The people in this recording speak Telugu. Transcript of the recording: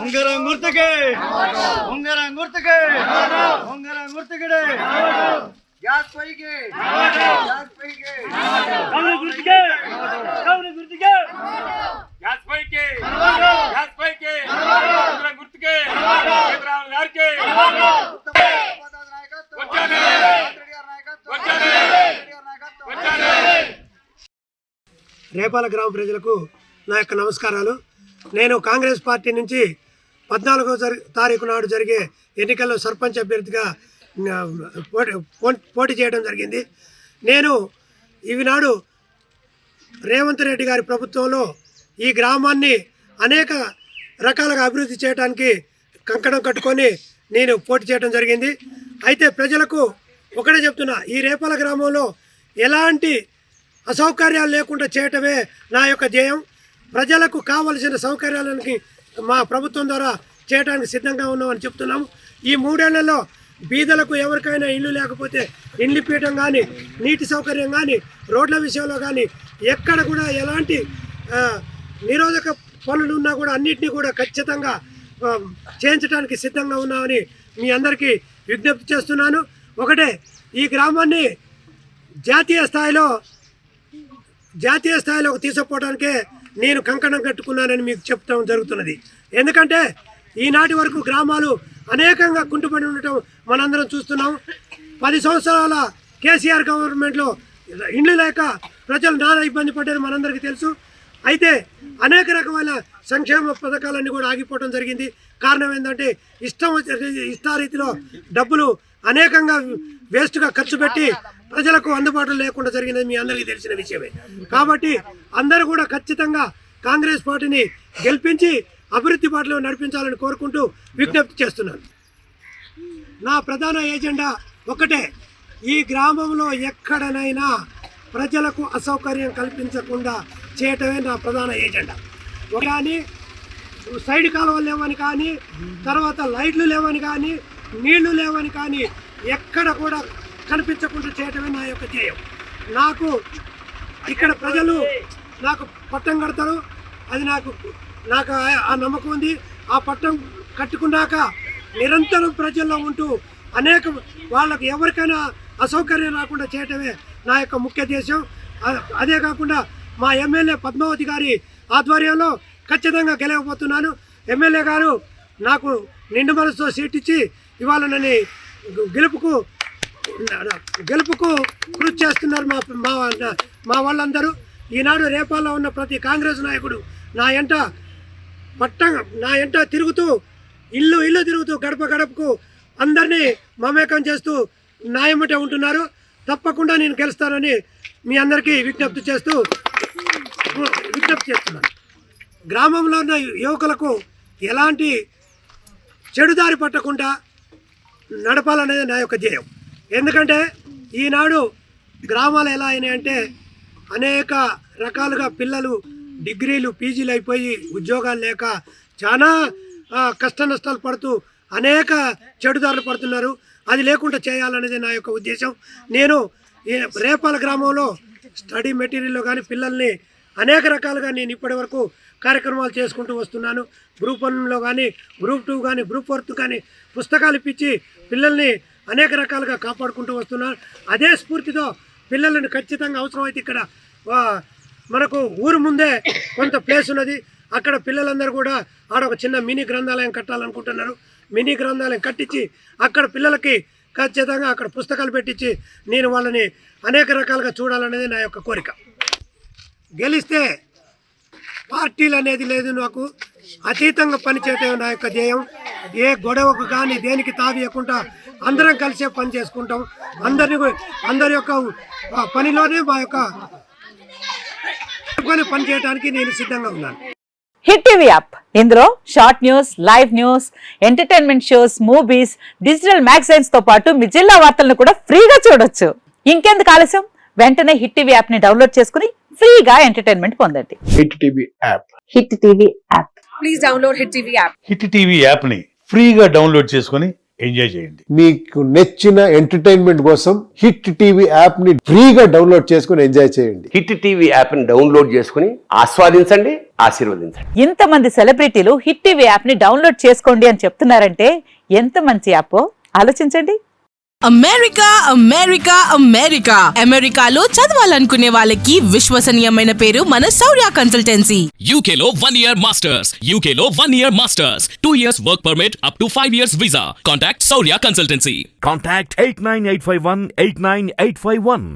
ఉంగరం గుర్తుకే ఉంగరం గుర్తుకే ఉంగరం గుర్తుకే గ్యాస్ పైకి గ్యాస్ పైకి కౌలు గుర్తుకే కౌలు గుర్తుకే గ్యాస్ పైకి గ్యాస్ పైకి ఉంగరం గుర్తుకే చంద్రబాబు గారికి రేపాల గ్రామ ప్రజలకు నా యొక్క నమస్కారాలు. నేను కాంగ్రెస్ పార్టీ నుంచి 14వ తారీఖు నాడు జరిగే ఎన్నికల్లో సర్పంచ్ అభ్యర్థిగా పోటీ చేయడం జరిగింది. నేను ఈనాడు రేవంత్ రెడ్డి గారి ప్రభుత్వంలో ఈ గ్రామాన్ని అనేక రకాలుగా అభివృద్ధి చేయడానికి కంకణం కట్టుకొని నేను పోటీ చేయడం జరిగింది. అయితే ప్రజలకు ఒకటే చెప్తున్నా, ఈ రేపాల గ్రామంలో ఎలాంటి అసౌకర్యాలు లేకుండా చేయటమే నా యొక్క ధ్యేయం. ప్రజలకు కావలసిన సౌకర్యాలకి మా ప్రభుత్వం ద్వారా చేయడానికి సిద్ధంగా ఉన్నామని చెప్తున్నాము. ఈ 3 ఏళ్లలో బీదలకు ఎవరికైనా ఇల్లు లేకపోతే ఇండ్లు పీయటం కానీ, నీటి సౌకర్యం కానీ, రోడ్ల విషయంలో కానీ ఎక్కడ కూడా ఎలాంటి నిరోధక పనులు ఉన్నా కూడా అన్నింటినీ కూడా ఖచ్చితంగా చేయించడానికి సిద్ధంగా ఉన్నామని మీ అందరికీ విజ్ఞప్తి చేస్తున్నాను. ఒకటే, ఈ గ్రామాన్ని జాతీయ స్థాయిలోకి తీసుకుపోవడానికే నేను కంకణం కట్టుకున్నానని మీకు చెప్తాం జరుగుతున్నది. ఎందుకంటే ఈనాటి వరకు గ్రామాలు అనేకంగా కుంటుపడి ఉండటం మనందరం చూస్తున్నాం. 10 సంవత్సరాల కేసీఆర్ గవర్నమెంట్లో ఇండ్లు లేక ప్రజలు నానా ఇబ్బంది పడ్డారు మనందరికీ తెలుసు. అయితే అనేక రకమైన సంక్షేమ పథకాలన్నీ కూడా ఆగిపోవడం జరిగింది. కారణం ఏంటంటే ఇష్టారీతిలో డబ్బులు అనేకంగా వేస్ట్గా ఖర్చు పెట్టి ప్రజలకు అందుబాటులో లేకుండా జరిగినది మీ అందరికీ తెలిసిన విషయమే. కాబట్టి అందరూ కూడా ఖచ్చితంగా కాంగ్రెస్ పార్టీని గెలిపించి అభివృద్ధి బాటలో నడిపించాలని కోరుకుంటూ విజ్ఞప్తి చేస్తున్నాను. నా ప్రధాన ఎజెండా ఒకటే, ఈ గ్రామంలో ఎక్కడనైనా ప్రజలకు అసౌకర్యం కల్పించకుండా చేయటమే నా ప్రధాన ఎజెండా. కానీ సైడ్ కాలువలు లేవని కానీ, తర్వాత లైట్లు లేవని కానీ, నీళ్లు లేవని కానీ ఎక్కడ కూడా కనిపించకుండా చేయటమే నా యొక్క ధ్యేయం. నాకు ఇక్కడ ప్రజలు నాకు పట్టం కడతారు, అది నాకు ఆ నమ్మకం ఉంది. ఆ పట్టం కట్టుకున్నాక నిరంతరం ప్రజల్లో ఉంటూ అనేక వాళ్ళకు ఎవరికైనా అసౌకర్యం రాకుండా చేయటమే నా యొక్క ముఖ్య ఉద్దేశం. అదే కాకుండా మా ఎమ్మెల్యే పద్మావతి గారి ఆధ్వర్యంలో ఖచ్చితంగా గెలవబోతున్నాను. ఎమ్మెల్యే గారు నాకు నిండు మనసుతో సీట్ ఇచ్చి ఇవాళ నన్ను గెలుపుకు కృషి చేస్తున్నారు మా వాళ్ళందరూ. ఈనాడు రేపాల్లో ఉన్న ప్రతి కాంగ్రెస్ నాయకుడు నా ఎంట తిరుగుతూ ఇల్లు తిరుగుతూ గడప గడపకు అందరినీ మమేకం చేస్తూ న్యాయమటే ఉంటున్నారు. తప్పకుండా నేను గెలుస్తానని మీ అందరికీ విజ్ఞప్తి చేస్తున్నాను. గ్రామంలో ఉన్న యువకులకు ఎలాంటి చెడుదారి పట్టకుండా నడపాలనేది నా యొక్క ధ్యేయం. ఎందుకంటే ఈనాడు గ్రామాలు ఎలా అయినాయంటే అనేక రకాలుగా పిల్లలు డిగ్రీలు పీజీలు అయిపోయి ఉద్యోగాలు లేక చాలా కష్ట నష్టాలు పడుతూ అనేక చెడుదారులు పడుతున్నారు. అది లేకుండా చేయాలనేది నా యొక్క ఉద్దేశం. నేను రేపాల గ్రామంలో స్టడీ మెటీరియల్లో కానీ పిల్లల్ని అనేక రకాలుగా నేను ఇప్పటి వరకు కార్యక్రమాలు చేసుకుంటూ వస్తున్నాను. గ్రూప్ 1లో కానీ, గ్రూప్ 2 కానీ, గ్రూప్ 4 కానీ పుస్తకాలు ఇప్పించి పిల్లల్ని అనేక రకాలుగా కాపాడుకుంటూ వస్తున్నాను. అదే స్ఫూర్తితో పిల్లలను ఖచ్చితంగా అవసరమైతే ఇక్కడ మనకు ఊరు ముందే కొంత ప్లేస్ ఉన్నది, అక్కడ పిల్లలందరూ కూడా ఆడ ఒక చిన్న మినీ గ్రంథాలయం కట్టాలనుకుంటున్నారు. మినీ గ్రంథాలయం కట్టించి అక్కడ పిల్లలకి ఖచ్చితంగా అక్కడ పుస్తకాలు పెట్టించి నేను వాళ్ళని అనేక రకాలుగా చూడాలనేది నా యొక్క కోరిక. గెలిస్తే పార్టీలు అనేది లేదు, నాకు అతీతంగా పనిచేయటం నా యొక్క ధ్యేయం. ఏ గొడవకు కానీ దేనికి తావియకుండా అందరం కలిసే పని చేసుకుంటాం. అందరి యొక్క పనిలోనే మా యొక్క పని చేయడానికి నేను సిద్ధంగా ఉన్నాను. హిట్ టీవీ యాప్, ఇందులో short news, live news, entertainment shows, movies, digital magazines తో పాటు మీ జిల్లా వార్తలను కూడా ఫ్రీగా చూడొచ్చు. ఇంకెందుకు ఆలస్యం, వెంటనే హిట్ టీవీ యాప్ ని డౌన్లోడ్ చేసుకుని ఫ్రీగా ఎంటర్టైన్మెంట్ పొందండి. Hit TV app, hit TV app, please download hit TV app. Hit TV app ని ఫ్రీగా డౌన్లోడ్ చేసుకుని ఎంజాయ్ చేయండి. మీకు నచ్చిన ఎంటర్టైన్మెంట్ కోసం హిట్ టీవీ యాప్ ని ఫ్రీగా డౌన్లోడ్ చేసుకుని ఎంజాయ్ చేయండి. హిట్ టీవీ యాప్ ని డౌన్లోడ్ చేసుకుని ఆస్వాదించండి, ఆశీర్వదించండి. ఇంతమంది సెలబ్రిటీలు హిట్ టీవీ యాప్ ని డౌన్లోడ్ చేసుకోండి అని చెప్తున్నారంటే ఎంత మంచి యాప్ ఆలోచించండి. అమెరికా అమెరికా అమెరికా అమెరికాలో చదవాలనుకునే వాళ్ళకి విశ్వసనీయమైన పేరు మన శౌర్య కన్సల్టెన్సీ. UK లో 1 year masters. UK లో 1 year masters. 2 years work permit up to 5 years visa. Contact Saurya Consultancy. Contact 89851 89851.